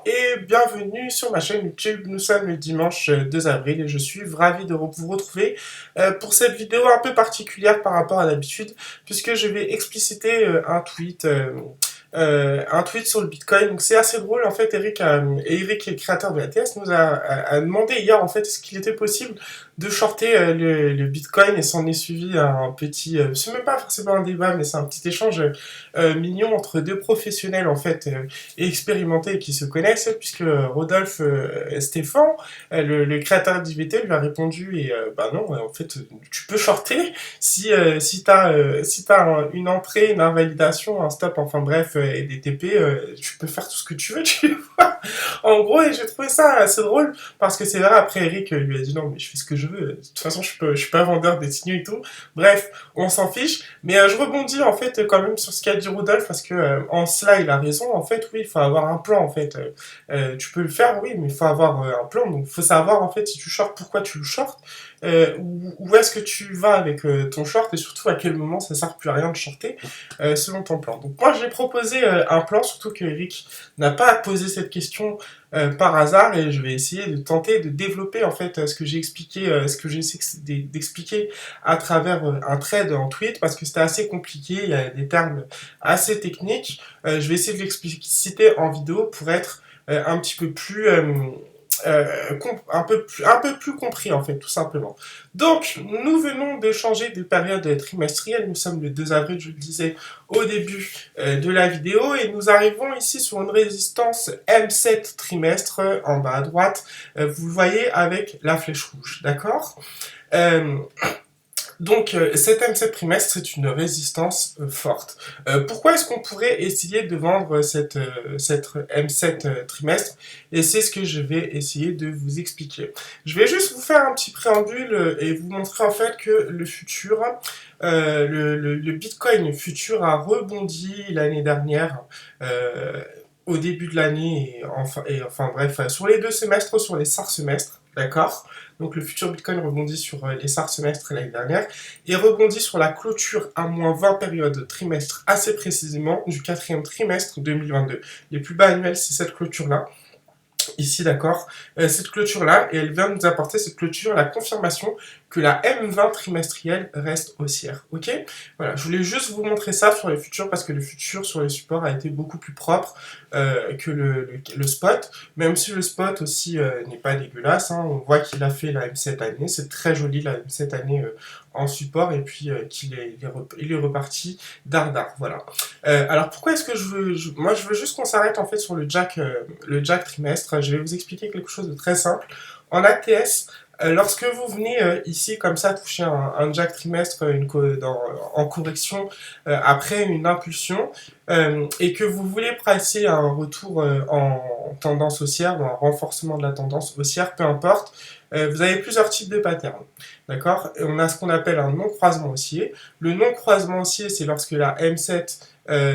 Et bienvenue sur ma chaîne YouTube. Nous sommes le dimanche 2 avril et je suis ravi de vous retrouver pour cette vidéo un peu particulière par rapport à l'habitude, puisque je vais expliciter un tweet sur le Bitcoin. Donc c'est assez drôle en fait. Eric, qui est le créateur de l'ATS, a demandé hier en fait est-ce qu'il était possible de shorter le Bitcoin, et s'en est suivi un petit, c'est même pas forcément un débat, mais c'est un petit échange mignon entre deux professionnels en fait et expérimentés et qui se connaissent, puisque Rodolphe Stéphan, le créateur d'IVT, lui a répondu, et bah non, en fait tu peux shorter si t'as une entrée, une invalidation, un stop, enfin bref, et des TP, tu peux faire tout ce que tu veux, tu vois. En gros, et j'ai trouvé ça assez drôle, parce que c'est vrai, après Eric lui a dit non, mais je fais ce que je veux, de toute façon je suis pas vendeur des signaux et tout. Bref, on s'en fiche, mais je rebondis en fait quand même sur ce qu'a dit Rodolphe, parce que en cela il a raison, en fait, oui, il faut avoir un plan en fait. Tu peux le faire, oui, mais il faut avoir un plan, donc il faut savoir en fait si tu shorts, pourquoi tu le shorts, où est-ce que tu vas avec ton short, et surtout à quel moment ça sert plus à rien de shorter selon ton plan. Donc moi j'ai proposé un plan, surtout que Eric n'a pas posé cette question par hasard, et je vais essayer de tenter de développer en fait ce que j'ai expliqué, ce que j'essaie d'expliquer à travers un trade en tweet, parce que c'était assez compliqué, il y a des termes assez techniques. Je vais essayer de l'expliciter en vidéo pour être un petit peu plus un peu plus compris en fait, tout simplement. Donc, nous venons de changer de période trimestrielle. Nous sommes le 2 avril, je le disais au début de la vidéo, et nous arrivons ici sur une résistance M7 trimestre en bas à droite. Vous voyez avec la flèche rouge, d'accord. euh, Cet M7 trimestre, c'est une résistance forte. Pourquoi est-ce qu'on pourrait essayer de vendre cette M7 trimestre? Et c'est ce que je vais essayer de vous expliquer. Je vais juste vous faire un petit préambule et vous montrer en fait que le futur, le Bitcoin futur a rebondi l'année dernière. Au début de l'année, et enfin bref, sur les 2 semestres, sur les SAR semestres, d'accord. Donc le futur Bitcoin rebondit sur les SAR semestres l'année dernière, et rebondit sur la clôture à moins 20 périodes trimestres, assez précisément du quatrième trimestre 2022. Les plus bas annuels, c'est cette clôture-là. Ici, d'accord, cette clôture-là, et elle vient nous apporter, cette clôture, la confirmation que la M20 trimestrielle reste haussière, ok. Voilà, je voulais juste vous montrer ça sur les futurs, parce que le futur sur les supports a été beaucoup plus propre que le spot, même si le spot aussi n'est pas dégueulasse, hein. On voit qu'il a fait la M7 année, c'est très joli la M7 année en support, et puis il est reparti dardard, voilà. Alors pourquoi est-ce que moi je veux juste qu'on s'arrête en fait sur le Jack trimestre. Je vais vous expliquer quelque chose de très simple. En ATS, lorsque vous venez ici comme ça toucher un Jack trimestre en correction après une impulsion, et que vous voulez pricer un retour en tendance haussière ou un renforcement de la tendance haussière, peu importe, vous avez plusieurs types de patterns. D'accord. Et on a ce qu'on appelle un non-croisement haussier. Le non-croisement haussier, c'est lorsque la M7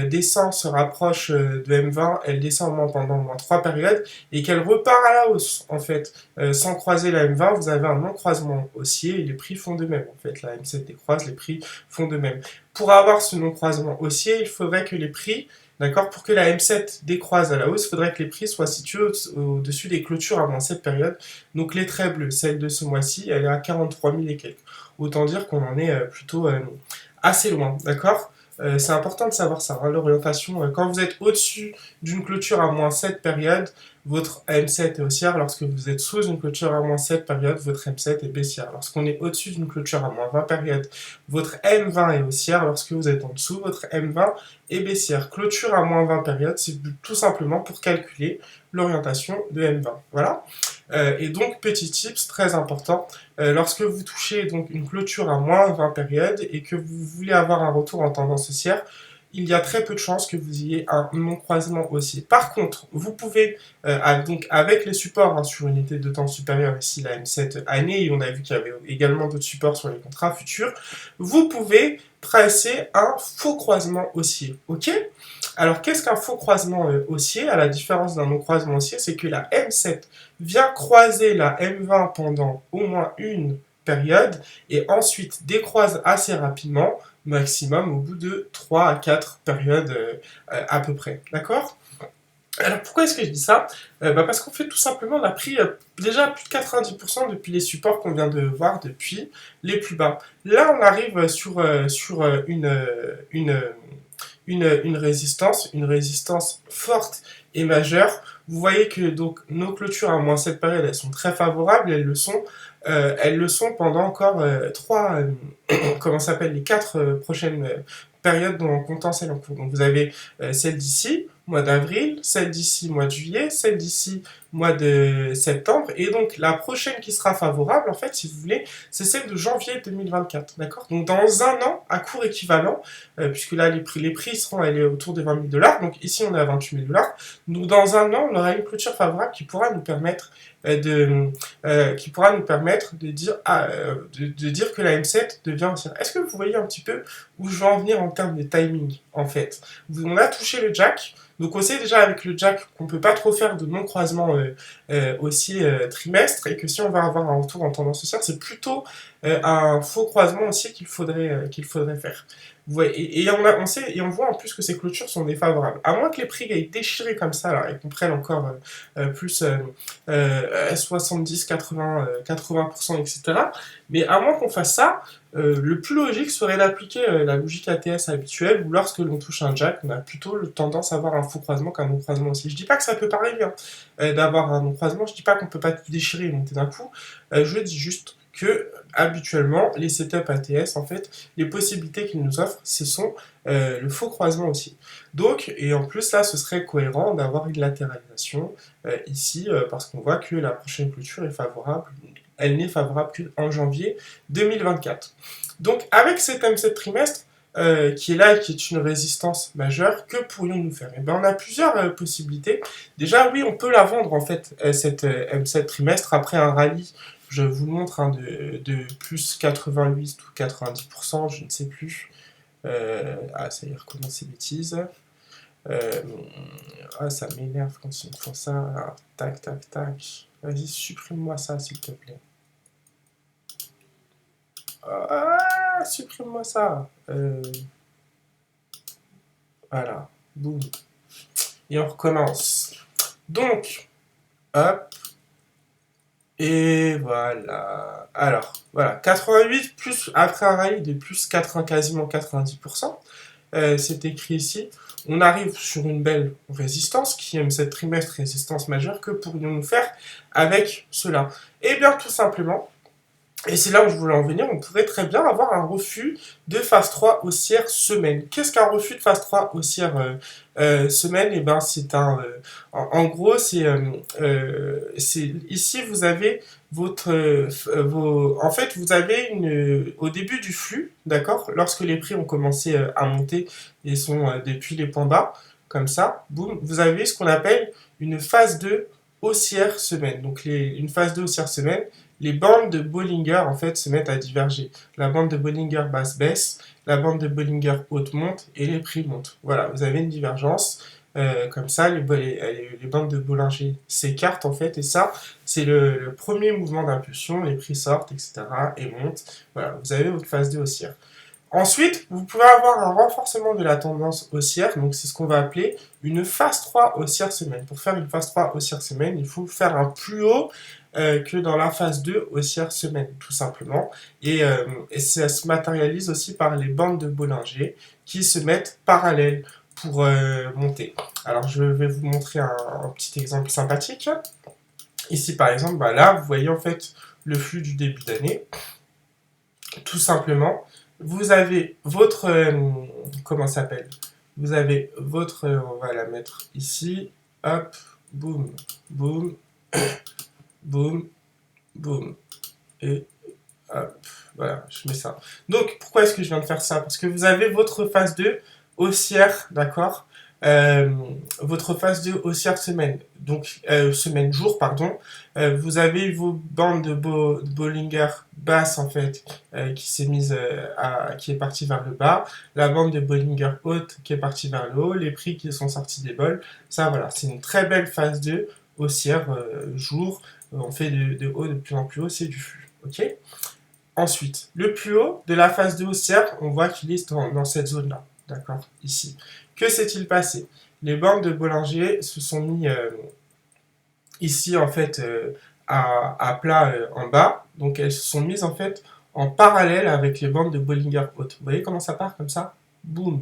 descend, se rapproche de M20, elle descend au moins pendant au moins 3 périodes, et qu'elle repart à la hausse, en fait, sans croiser la M20, vous avez un non-croisement haussier, et les prix font de même, en fait. La M7 décroise, les prix font de même. Pour avoir ce non-croisement haussier, il faudrait que les prix, d'accord, pour que la M7 décroise à la hausse, il faudrait que les prix soient situés au-dessus des clôtures avant cette période. Donc les traits bleus, celle de ce mois-ci, elle est à 43 000 et quelques. Autant dire qu'on en est plutôt assez loin, d'accord. C'est important de savoir ça, hein, l'orientation. Quand vous êtes au-dessus d'une clôture à moins 7 périodes, votre M7 est haussière. Lorsque vous êtes sous une clôture à moins 7 périodes, votre M7 est baissière. Lorsqu'on est au-dessus d'une clôture à moins 20 périodes, votre M20 est haussière. Lorsque vous êtes en dessous, votre M20 est baissière. Clôture à moins 20 périodes, c'est tout simplement pour calculer l'orientation de M20. Voilà. Et donc, petit tips très important, lorsque vous touchez donc une clôture à moins 20 périodes et que vous voulez avoir un retour en tendance haussière, il y a très peu de chances que vous ayez un non-croisement haussier. Par contre, vous pouvez, donc avec les supports hein, sur une unité de temps supérieure, ici la M7 année, et on a vu qu'il y avait également d'autres supports sur les contrats futurs, vous pouvez presser un faux croisement haussier, ok. Alors, qu'est-ce qu'un faux croisement haussier? À la différence d'un non-croisement haussier, c'est que la M7 vient croiser la M20 pendant au moins une période, et ensuite décroise assez rapidement, maximum au bout de 3 à 4 périodes à peu près. D'accord? Alors pourquoi est-ce que je dis ça? Parce qu'en fait tout simplement on a pris déjà plus de 90% depuis les supports qu'on vient de voir depuis les plus bas. Là on arrive sur une résistance forte et majeure. Vous voyez que donc nos clôtures à moins cette période elles sont très favorables, elles le sont pendant encore comment s'appelle, les quatre prochaines périodes dont on compte en celle en cours. Donc vous avez celle d'ici, mois d'avril, celle d'ici, mois de juillet, celle d'ici, mois de septembre, et donc la prochaine qui sera favorable, en fait, si vous voulez, c'est celle de janvier 2024, d'accord? Donc dans un an, à cours équivalent, puisque là les prix seront allés autour de 20 000 dollars, donc ici on est à 28 000 dollars, donc dans un an, on aura une clôture favorable qui pourra nous permettre de dire, de dire que la M7 devient haussière. Est-ce que vous voyez un petit peu où je veux en venir en termes de timing, en fait? On a touché le jack, donc on sait déjà avec le jack qu'on ne peut pas trop faire de non-croisement haussier trimestre, et que si on va avoir un retour en tendance haussière, c'est plutôt un faux croisement haussier qu'il faudrait faire. On sait, et on voit en plus que ces clôtures sont défavorables. À moins que les prix aient déchiré comme ça, là, et qu'on prenne encore plus 70, 80, 80%, etc. Mais à moins qu'on fasse ça, le plus logique serait d'appliquer la logique ATS habituelle, où lorsque l'on touche un jack, on a plutôt tendance à avoir un faux croisement qu'un non-croisement aussi. Je dis pas que ça peut pas arriver d'avoir un non-croisement, je dis pas qu'on peut pas tout déchirer et monter d'un coup, je dis juste que habituellement les setups ATS, en fait, les possibilités qu'ils nous offrent, ce sont le faux croisement aussi. Donc, et en plus là, ce serait cohérent d'avoir une latéralisation ici, parce qu'on voit que la prochaine clôture est favorable, elle n'est favorable qu'en janvier 2024. Donc avec cet M7 trimestre, qui est là et qui est une résistance majeure, que pourrions-nous faire? Eh ben, on a plusieurs possibilités. Déjà, oui, on peut la vendre en fait, cette M7 trimestre, après un rallye, je vous le montre, hein, de plus 88 ou 90%, je ne sais plus. Ça y est, recommence ces bêtises. Euh, Ça m'énerve quand ils font ça. Alors, tac, tac, tac. Vas-y, supprime-moi ça, s'il te plaît. Supprime-moi ça. Voilà. Boum. Et on recommence. Donc, hop. Et voilà. Alors, voilà. 88 plus, après un rallye de plus 80, quasiment 90%. C'est écrit ici. On arrive sur une belle résistance, qui aime cette trimestre résistance majeure. Que pourrions-nous faire avec cela? Eh bien, tout simplement, et c'est là où je voulais en venir, on pourrait très bien avoir un refus de phase 3 haussière semaine. Qu'est-ce qu'un refus de phase 3 haussière semaine? Eh ben, c'est en gros, ici, vous avez en fait, vous avez au début du flux, d'accord, lorsque les prix ont commencé à monter et sont depuis les points bas, comme ça, boum, vous avez ce qu'on appelle une phase de haussière semaine. Donc, une phase de haussière semaine, les bandes de Bollinger en fait se mettent à diverger. La bande de Bollinger basse baisse, la bande de Bollinger haute monte et les prix montent. Voilà, vous avez une divergence. Comme ça, les bandes de Bollinger s'écartent en fait, et ça, c'est le premier mouvement d'impulsion. Les prix sortent, etc. et montent. Voilà, vous avez votre phase de haussière. Ensuite, vous pouvez avoir un renforcement de la tendance haussière, donc c'est ce qu'on va appeler une phase 3 haussière semaine. Pour faire une phase 3 haussière semaine, il faut faire un plus haut que dans la phase 2 haussière semaine, tout simplement. Et ça se matérialise aussi par les bandes de Bollinger qui se mettent parallèles pour monter. Alors je vais vous montrer un petit exemple sympathique. Ici par exemple, bah là vous voyez en fait le flux du début d'année. Tout simplement, vous avez votre comment ça s'appelle? Vous avez votre on va la mettre ici, hop, boum, boum, boum, boum, et hop, voilà, je mets ça. Donc, pourquoi est-ce que je viens de faire ça? Parce que vous avez votre phase 2 haussière, d'accord, euh, votre phase 2 haussière semaine, donc semaine jour, pardon. Vous avez vos bandes de Bollinger basse en fait, qui s'est mise qui est partie vers le bas, la bande de Bollinger haute qui est partie vers le haut, les prix qui sont sortis des bols. Ça, voilà, c'est une très belle phase 2 haussière jour. On fait de haut de plus en plus haut, c'est du flux, ok? Ensuite, le plus haut de la phase de haussière, on voit qu'il est dans cette zone-là, d'accord, ici. Que s'est-il passé? les bandes de Bollinger se sont mis ici en fait à plat en bas, donc elles se sont mises en fait en parallèle avec les bandes de Bollinger hautes. Vous voyez comment ça part comme ça? Boum,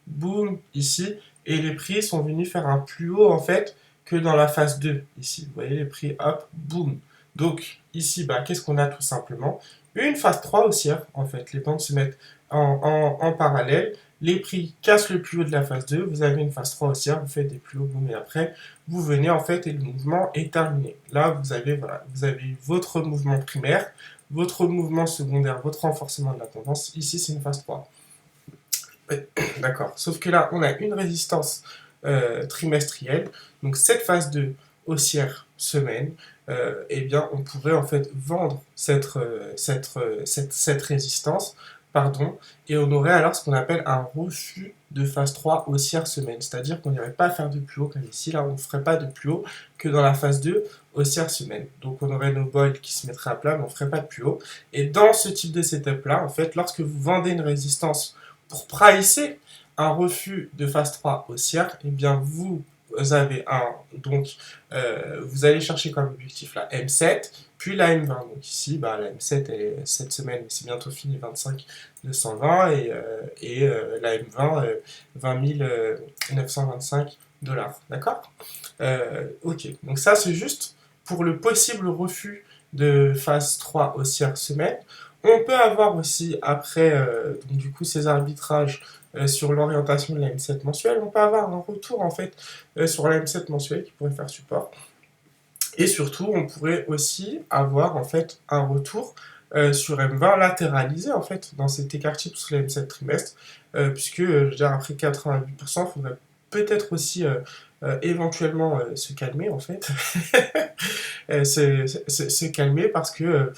boum, ici, et les prix sont venus faire un plus haut en fait que dans la phase 2 ici. Vous voyez les prix, hop, boum. Donc ici, bah, qu'est-ce qu'on a tout simplement? Une phase 3 haussière, en fait. Les bandes se mettent en parallèle. Les prix cassent le plus haut de la phase 2. Vous avez une phase 3 haussière, vous faites des plus hauts, boum, et après, vous venez en fait et le mouvement est terminé. Là, vous avez, voilà, vous avez votre mouvement primaire, votre mouvement secondaire, votre renforcement de la tendance. Ici, c'est une phase 3. D'accord. Sauf que là, on a une résistance trimestrielle. Donc cette phase 2 haussière semaine, eh bien, on pourrait en fait vendre cette résistance, pardon, et on aurait alors ce qu'on appelle un refus de phase 3 haussière semaine. C'est-à-dire qu'on n'irait pas faire de plus haut comme ici. Là, on ne ferait pas de plus haut que dans la phase 2 haussière semaine. Donc on aurait nos bols qui se mettraient à plat, mais on ne ferait pas de plus haut. Et dans ce type de setup-là, en fait, lorsque vous vendez une résistance pour pricer un refus de phase 3 haussière, eh bien vous avez donc vous allez chercher comme objectif la M7, puis la M20. Donc ici, bah, la M7 est cette semaine, c'est bientôt fini, 25 220, et la M20, 20 925 $. D'accord? Ok, donc ça c'est juste pour le possible refus de phase 3 haussière semaine. On peut avoir aussi, après donc, du coup, ces arbitrages sur l'orientation de la M7 mensuelle, on peut avoir un retour en fait sur la M7 mensuelle qui pourrait faire support. Et surtout, on pourrait aussi avoir en fait un retour sur M20 latéralisé en fait dans cet écart type sous la M7 trimestre, puisque je veux dire, après 88%, il faudrait peut-être aussi éventuellement se calmer en fait. Se calmer parce que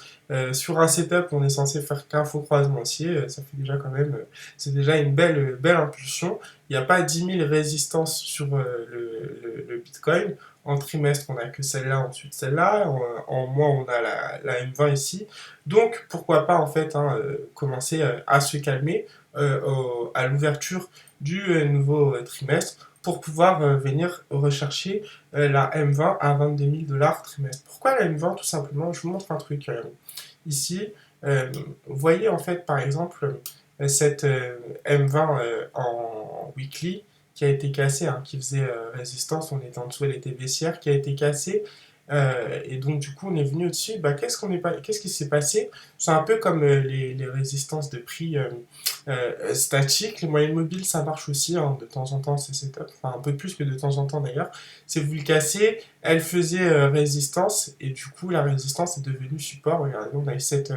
sur un setup on est censé faire qu'un faux croisement haussier, ça fait déjà quand même, c'est déjà une belle impulsion. Il n'y a pas 10 000 résistances sur le Bitcoin. En trimestre, on n'a que celle-là, ensuite celle-là. En mois, on a la M20 ici. Donc, pourquoi pas, en fait, commencer à se calmer à l'ouverture du nouveau trimestre pour pouvoir venir rechercher la M20 à 22 000 $ trimestre. Pourquoi la M20? Tout simplement, je vous montre un truc ici. Vous voyez, en fait, par exemple, cette M20 en weekly qui a été cassée, qui faisait résistance, on était en dessous, elle était baissière, qui a été cassée, et donc du coup on est venu au-dessus. Bah, qu'est-ce qui s'est passé? C'est un peu comme les résistances de prix statiques. Les moyennes mobiles ça marche aussi de temps en temps, c'est setup, enfin un peu plus que de temps en temps d'ailleurs. C'est vous le cassez, elle faisait résistance, et du coup la résistance est devenue support. Regardez, on a eu cette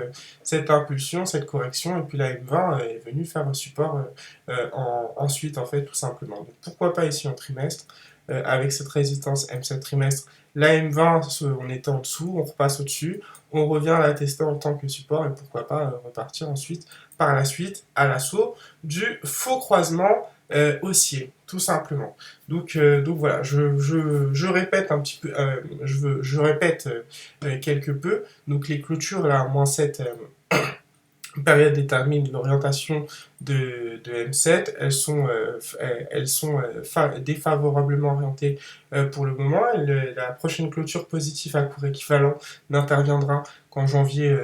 impulsion, cette correction, et puis la M20 est venue faire un support ensuite en fait tout simplement. Donc pourquoi pas ici en trimestre avec cette résistance M7 trimestre, la M20 on était en dessous, on repasse au-dessus, on revient à la tester en tant que support, et pourquoi pas repartir ensuite par la suite à l'assaut du faux croisement haussier, tout simplement. Donc voilà, je répète un petit peu, je répète quelque peu. Donc les clôtures là, -7 période détermine l'orientation de M7, elles sont défavorablement orientées pour le moment. La prochaine clôture positive à court équivalent n'interviendra qu'en janvier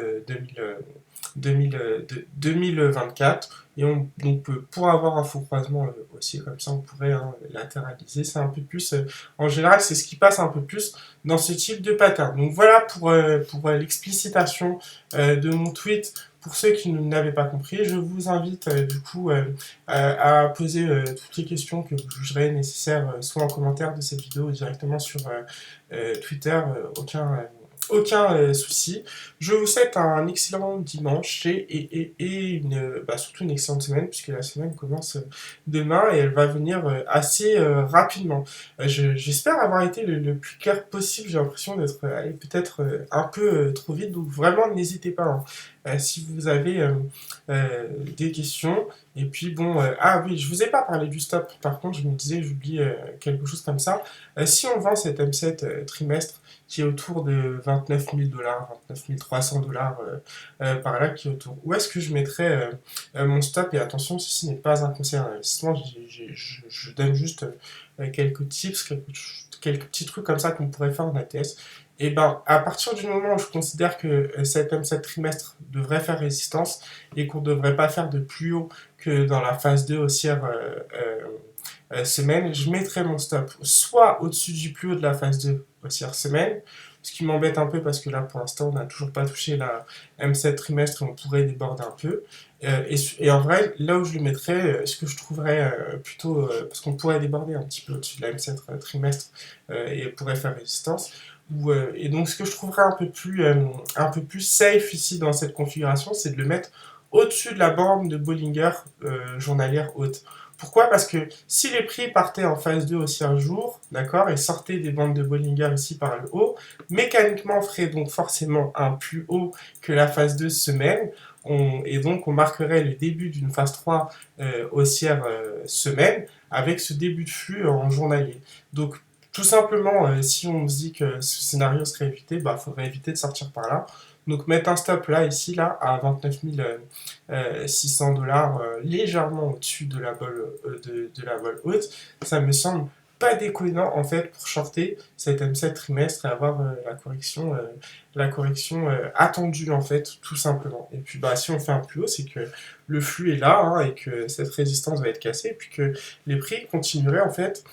2024. Et donc pour avoir un faux croisement aussi comme ça, on pourrait latéraliser. C'est un peu plus, en général, c'est ce qui passe un peu plus dans ce type de pattern. Donc voilà pour l'explicitation de mon tweet. Pour ceux qui n'avaient pas compris, je vous invite du coup à poser toutes les questions que vous jugerez nécessaires, soit en commentaire de cette vidéo ou directement sur Twitter, aucun souci. Je vous souhaite un excellent dimanche et surtout une excellente semaine, puisque la semaine commence demain et elle va venir assez rapidement. J'espère avoir été le plus clair possible. J'ai l'impression d'être allé peut-être un peu trop vite, donc vraiment n'hésitez pas si vous avez des questions. Et puis bon, ah oui, je vous ai pas parlé du stop, par contre je me disais, j'oublie quelque chose comme ça. Si on vend cet M7 trimestre qui est autour de 29 000 dollars, 29 300 dollars par là, qui est autour, où est-ce que je mettrais mon stop? Et attention, ceci n'est pas un conseil d'investissement, je donne juste quelques tips, quelques petits trucs comme ça qu'on pourrait faire en ATS. Et ben, à partir du moment où je considère que cet M7 trimestre devrait faire résistance et qu'on ne devrait pas faire de plus haut que dans la phase 2 haussière semaine, je mettrai mon stop soit au-dessus du plus haut de la phase 2 haussière semaine, ce qui m'embête un peu parce que là pour l'instant on n'a toujours pas touché la M7 trimestre et on pourrait déborder un peu. Et en vrai, là où je le mettrais, ce que je trouverais plutôt, parce qu'on pourrait déborder un petit peu au-dessus de la M7 trimestre et pourrait faire résistance, et donc ce que je trouverais un peu plus safe ici dans cette configuration, c'est de le mettre au-dessus de la bande de Bollinger journalière haute. Pourquoi? Parce que si les prix partaient en phase 2 aussi un jour, d'accord, et sortaient des bandes de Bollinger ici par le haut, mécaniquement ferait donc forcément un plus haut que la phase 2 semaine, et donc on marquerait le début d'une phase 3 haussière semaine avec ce début de flux en journalier. Donc tout simplement, si on se dit que ce scénario serait évité, bah faudrait éviter de sortir par là. Donc mettre un stop là, ici, là, à 29 600 dollars, légèrement au-dessus de de la vol haute, ça me semble pas déconnant en fait pour shorter cet M7 trimestre et avoir la correction attendue en fait, tout simplement. Et puis bah si on fait un plus haut, c'est que le flux est là hein, et que cette résistance va être cassée et puis que les prix continueraient en fait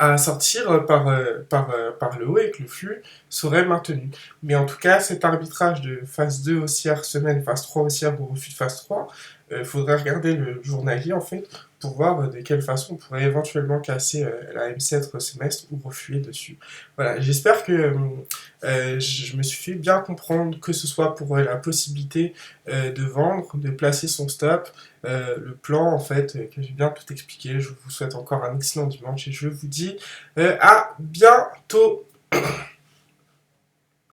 à sortir par le haut et que le flux serait maintenu. Mais en tout cas, cet arbitrage de phase 2 haussière semaine, phase 3 haussière ou refus de phase 3, il faudrait regarder le journalier en fait pour voir de quelle façon on pourrait éventuellement casser la M7 semestre ou refluer dessus. Voilà, j'espère que je me suis fait bien comprendre, que ce soit pour la possibilité de vendre, de placer son stop, le plan en fait, que j'ai bien tout expliqué. Je vous souhaite encore un excellent dimanche et je vous dis à bientôt.